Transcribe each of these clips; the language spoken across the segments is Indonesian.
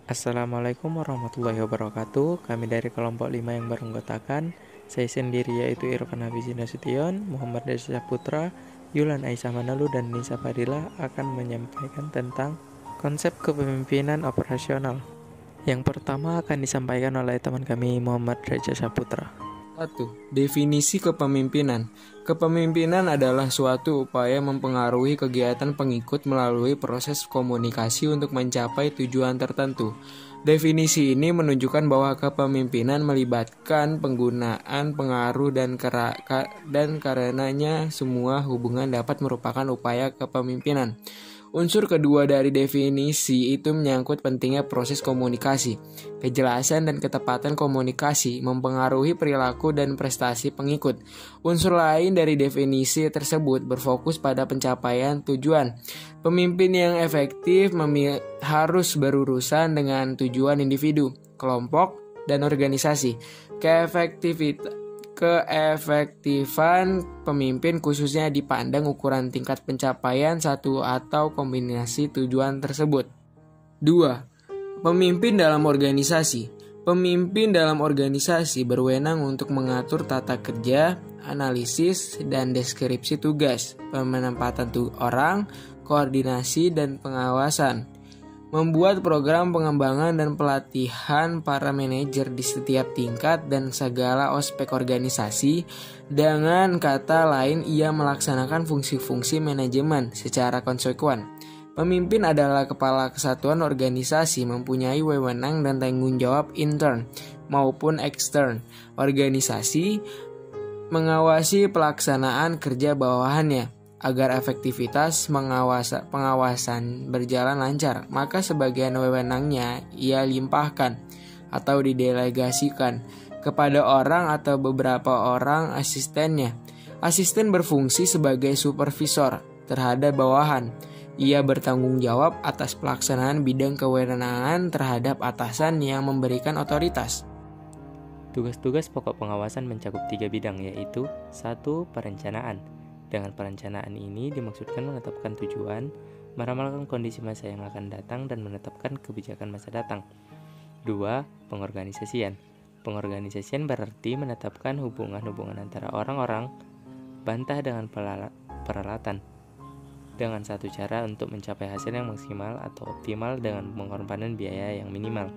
Assalamualaikum warahmatullahi wabarakatuh. Kami dari kelompok 5 yang beranggotakan saya sendiri yaitu Irfan Hafizi Nasution, Muhammad Desa Putra, Yulan Aisyah Manalu, dan Nisa Fadila akan menyampaikan tentang konsep kepemimpinan operasional. Yang pertama akan disampaikan oleh teman kami Muhammad Reza Saputra. 1. Definisi kepemimpinan. Kepemimpinan adalah suatu upaya mempengaruhi kegiatan pengikut melalui proses komunikasi untuk mencapai tujuan tertentu. Definisi ini menunjukkan bahwa kepemimpinan melibatkan penggunaan pengaruh dan karenanya semua hubungan dapat merupakan upaya kepemimpinan. Unsur kedua dari definisi itu menyangkut pentingnya proses komunikasi. Kejelasan dan ketepatan komunikasi mempengaruhi perilaku dan prestasi pengikut. Unsur lain dari definisi tersebut berfokus pada pencapaian tujuan. Pemimpin yang efektif harus berurusan dengan tujuan individu, kelompok, dan organisasi. Keefektifan pemimpin khususnya dipandang ukuran tingkat pencapaian satu atau kombinasi tujuan tersebut. 2. Pemimpin dalam organisasi. Pemimpin dalam organisasi berwenang untuk mengatur tata kerja, analisis, dan deskripsi tugas, penempatan orang, koordinasi, dan pengawasan. Membuat program pengembangan dan pelatihan para manajer di setiap tingkat dan segala aspek organisasi. Dengan kata lain, ia melaksanakan fungsi-fungsi manajemen secara konsekuen. Pemimpin adalah kepala kesatuan organisasi, mempunyai wewenang dan tanggung jawab intern maupun ekstern organisasi, mengawasi pelaksanaan kerja bawahannya. Agar efektivitas pengawasan berjalan lancar, maka sebagian wewenangnya ia limpahkan atau didelegasikan kepada orang atau beberapa orang asistennya. Asisten berfungsi sebagai supervisor terhadap bawahan. Ia bertanggung jawab atas pelaksanaan bidang kewenangan terhadap atasan yang memberikan otoritas. Tugas-tugas pokok pengawasan mencakup 3 bidang, yaitu 1. Perencanaan. Dengan perencanaan ini dimaksudkan menetapkan tujuan, meramalkan kondisi masa yang akan datang, dan menetapkan kebijakan masa datang. 2. Pengorganisasian. Pengorganisasian berarti menetapkan hubungan-hubungan antara orang-orang, bantah dengan peralatan, dengan satu cara untuk mencapai hasil yang maksimal atau optimal dengan pengorbanan biaya yang minimal.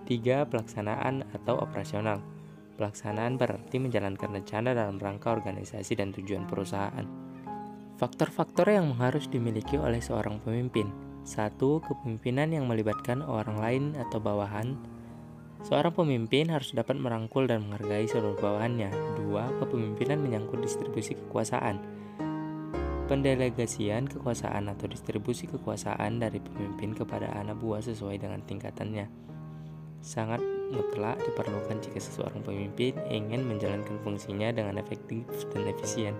3. Pelaksanaan atau operasional. Pelaksanaan berarti menjalankan rencana dalam rangka organisasi dan tujuan perusahaan. Faktor-faktor yang harus dimiliki oleh seorang pemimpin. 1. Kepemimpinan yang melibatkan orang lain atau bawahan. Seorang pemimpin harus dapat merangkul dan menghargai seluruh bawahannya. 2. Kepemimpinan menyangkut distribusi kekuasaan. Pendelegasian kekuasaan atau distribusi kekuasaan dari pemimpin kepada anak buah sesuai dengan tingkatannya sangat mutlak diperlukan jika seseorang pemimpin ingin menjalankan fungsinya dengan efektif dan efisien.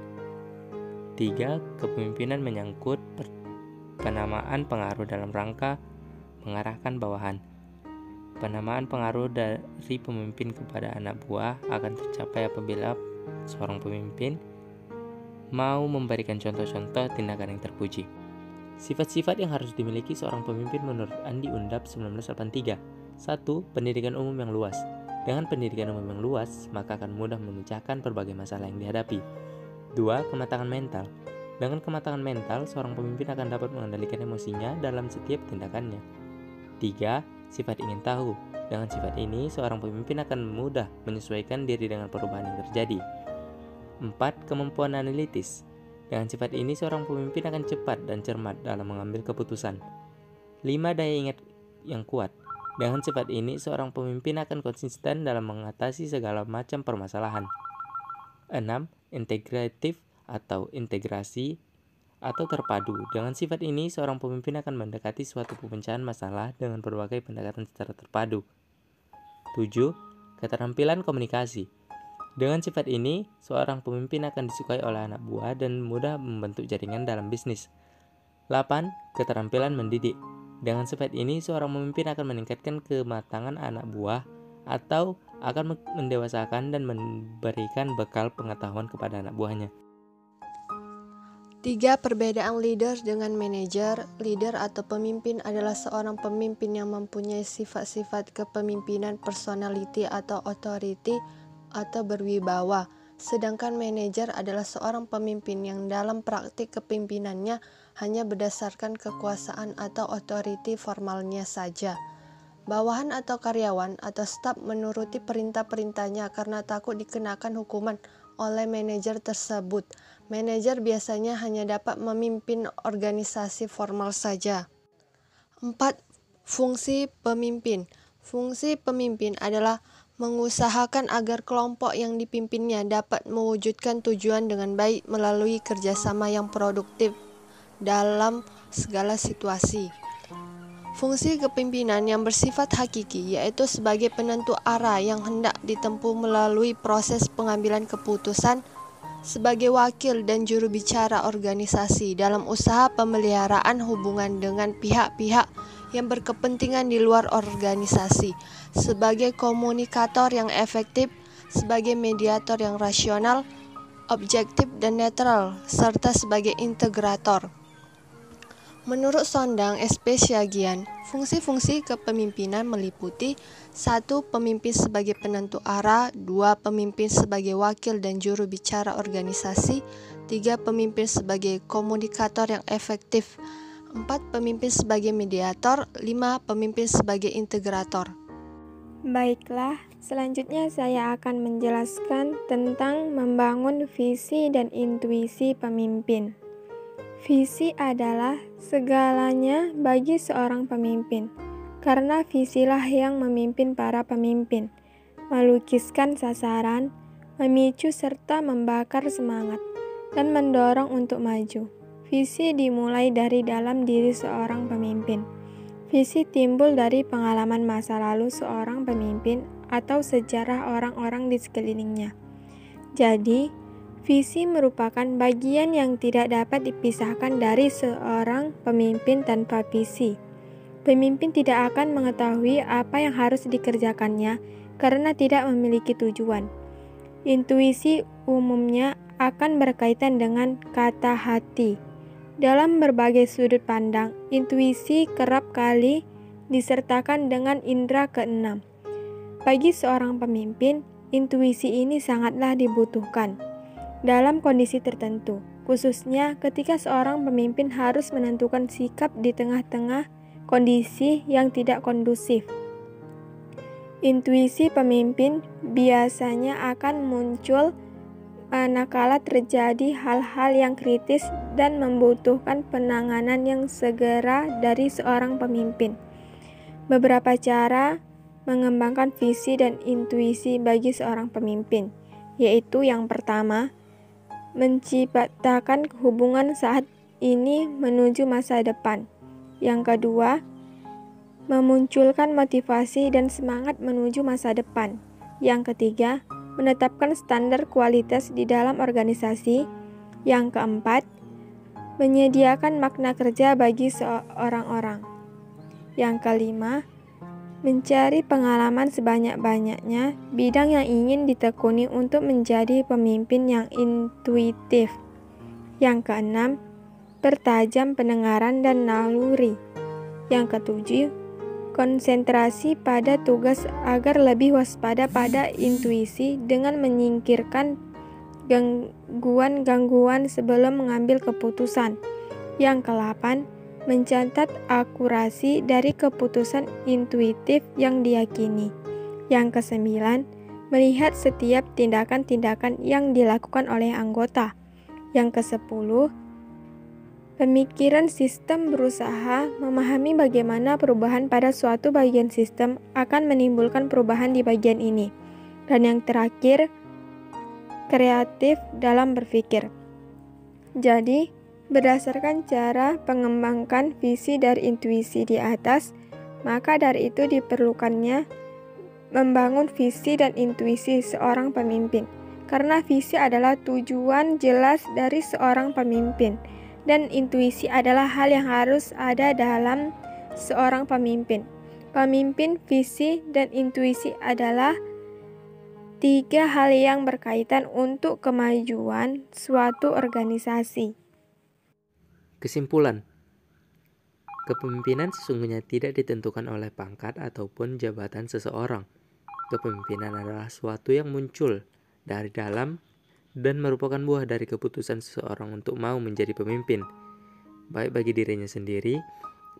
3. Kepemimpinan menyangkut penamaan pengaruh dalam rangka mengarahkan bawahan. Penamaan pengaruh dari pemimpin kepada anak buah akan tercapai apabila seorang pemimpin mau memberikan contoh-contoh tindakan yang terpuji. Sifat-sifat yang harus dimiliki seorang pemimpin menurut Andi Undap 1983. 1. Pendidikan umum yang luas. Dengan pendidikan umum yang luas, maka akan mudah memecahkan berbagai masalah yang dihadapi. 2. Kematangan mental. Dengan kematangan mental, seorang pemimpin akan dapat mengendalikan emosinya dalam setiap tindakannya. 3. Sifat ingin tahu. Dengan sifat ini, seorang pemimpin akan mudah menyesuaikan diri dengan perubahan yang terjadi. 4. Kemampuan analitis. Dengan sifat ini, seorang pemimpin akan cepat dan cermat dalam mengambil keputusan. 5. Daya ingat yang kuat. Dengan sifat ini, seorang pemimpin akan konsisten dalam mengatasi segala macam permasalahan. 6. Integratif atau integrasi atau terpadu. Dengan sifat ini, seorang pemimpin akan mendekati suatu pemecahan masalah dengan berbagai pendekatan secara terpadu. 7. Keterampilan komunikasi. Dengan sifat ini, seorang pemimpin akan disukai oleh anak buah dan mudah membentuk jaringan dalam bisnis. 8. Keterampilan mendidik. Dengan sifat ini, seorang pemimpin akan meningkatkan kematangan anak buah atau akan mendewasakan dan memberikan bekal pengetahuan kepada anak buahnya. 3. Perbedaan leader dengan manajer. Leader atau pemimpin adalah seorang pemimpin yang mempunyai sifat-sifat kepemimpinan, personality atau authority atau berwibawa. Sedangkan manajer adalah seorang pemimpin yang dalam praktik kepemimpinannya hanya berdasarkan kekuasaan atau authority formalnya saja. Bawahan atau karyawan atau staf menuruti perintah-perintahnya karena takut dikenakan hukuman oleh manajer tersebut. Manajer biasanya hanya dapat memimpin organisasi formal saja. 4. Fungsi pemimpin. Fungsi pemimpin adalah mengusahakan agar kelompok yang dipimpinnya dapat mewujudkan tujuan dengan baik melalui kerjasama yang produktif dalam segala situasi. Fungsi kepemimpinan yang bersifat hakiki yaitu sebagai penentu arah yang hendak ditempuh melalui proses pengambilan keputusan sebagai wakil dan juru bicara organisasi dalam usaha pemeliharaan hubungan dengan pihak-pihak yang berkepentingan di luar organisasi, sebagai komunikator yang efektif, sebagai mediator yang rasional, objektif dan netral, serta sebagai integrator. Menurut Sondang Espesiagian, fungsi-fungsi kepemimpinan meliputi 1. Pemimpin sebagai penentu arah, 2. Pemimpin sebagai wakil dan juru bicara organisasi, 3. Pemimpin sebagai komunikator yang efektif, 4. Pemimpin sebagai mediator, 5. Pemimpin sebagai integrator. Baiklah, selanjutnya saya akan menjelaskan tentang membangun visi dan intuisi pemimpin. Visi adalah segalanya bagi seorang pemimpin, karena visilah yang memimpin para pemimpin, melukiskan sasaran, memicu serta membakar semangat, dan mendorong untuk maju. Visi dimulai dari dalam diri seorang pemimpin. Visi timbul dari pengalaman masa lalu seorang pemimpin atau sejarah orang-orang di sekelilingnya. Jadi, visi merupakan bagian yang tidak dapat dipisahkan dari seorang pemimpin tanpa visi. Pemimpin tidak akan mengetahui apa yang harus dikerjakannya karena tidak memiliki tujuan. Intuisi umumnya akan berkaitan dengan kata hati. Dalam berbagai sudut pandang, intuisi kerap kali disertakan dengan indera keenam. Bagi seorang pemimpin, intuisi ini sangatlah dibutuhkan dalam kondisi tertentu, khususnya ketika seorang pemimpin harus menentukan sikap di tengah-tengah kondisi yang tidak kondusif. Intuisi pemimpin biasanya akan muncul manakala terjadi hal-hal yang kritis dan membutuhkan penanganan yang segera dari seorang pemimpin. Beberapa cara mengembangkan visi dan intuisi bagi seorang pemimpin, yaitu yang pertama, menciptakan hubungan saat ini menuju masa depan. Yang kedua, memunculkan motivasi dan semangat menuju masa depan. Yang ketiga, menetapkan standar kualitas di dalam organisasi. Yang keempat, menyediakan makna kerja bagi seorang orang. Yang kelima, mencari pengalaman sebanyak-banyaknya bidang yang ingin ditekuni untuk menjadi pemimpin yang intuitif. Yang keenam, pertajam pendengaran dan naluri. Yang ketujuh, konsentrasi pada tugas agar lebih waspada pada intuisi dengan menyingkirkan gangguan-gangguan sebelum mengambil keputusan. Yang kedelapan, mencatat akurasi dari keputusan intuitif yang diyakini. Yang kesembilan, melihat setiap tindakan-tindakan yang dilakukan oleh anggota. Yang kesepuluh, pemikiran sistem berusaha memahami bagaimana perubahan pada suatu bagian sistem akan menimbulkan perubahan di bagian ini. Dan yang terakhir, kreatif dalam berpikir. Jadi, berdasarkan cara mengembangkan visi dan intuisi di atas, maka dari itu diperlukannya membangun visi dan intuisi seorang pemimpin. Karena visi adalah tujuan jelas dari seorang pemimpin, dan intuisi adalah hal yang harus ada dalam seorang pemimpin. Pemimpin, visi, dan intuisi adalah tiga hal yang berkaitan untuk kemajuan suatu organisasi. Kesimpulan, kepemimpinan sesungguhnya tidak ditentukan oleh pangkat ataupun jabatan seseorang. Kepemimpinan adalah suatu yang muncul dari dalam dan merupakan buah dari keputusan seseorang untuk mau menjadi pemimpin, baik bagi dirinya sendiri,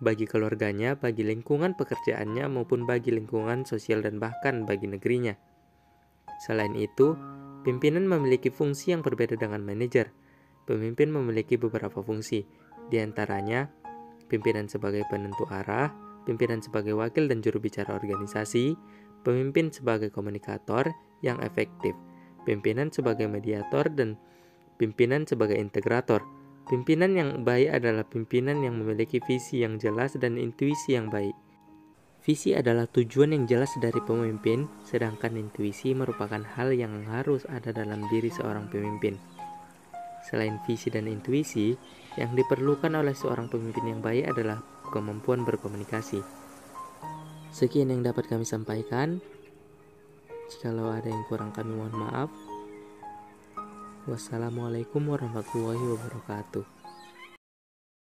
bagi keluarganya, bagi lingkungan pekerjaannya, maupun bagi lingkungan sosial dan bahkan bagi negerinya. Selain itu, pimpinan memiliki fungsi yang berbeda dengan manajer. Pemimpin memiliki beberapa fungsi, di antaranya pimpinan sebagai penentu arah, pimpinan sebagai wakil dan juru bicara organisasi, pemimpin sebagai komunikator yang efektif, pimpinan sebagai mediator, dan pimpinan sebagai integrator. Pimpinan yang baik adalah pimpinan yang memiliki visi yang jelas dan intuisi yang baik. Visi adalah tujuan yang jelas dari pemimpin, sedangkan intuisi merupakan hal yang harus ada dalam diri seorang pemimpin. Selain visi dan intuisi, yang diperlukan oleh seorang pemimpin yang baik adalah kemampuan berkomunikasi. Sekian yang dapat kami sampaikan. Jikalau ada yang kurang kami mohon maaf. Wassalamualaikum warahmatullahi wabarakatuh.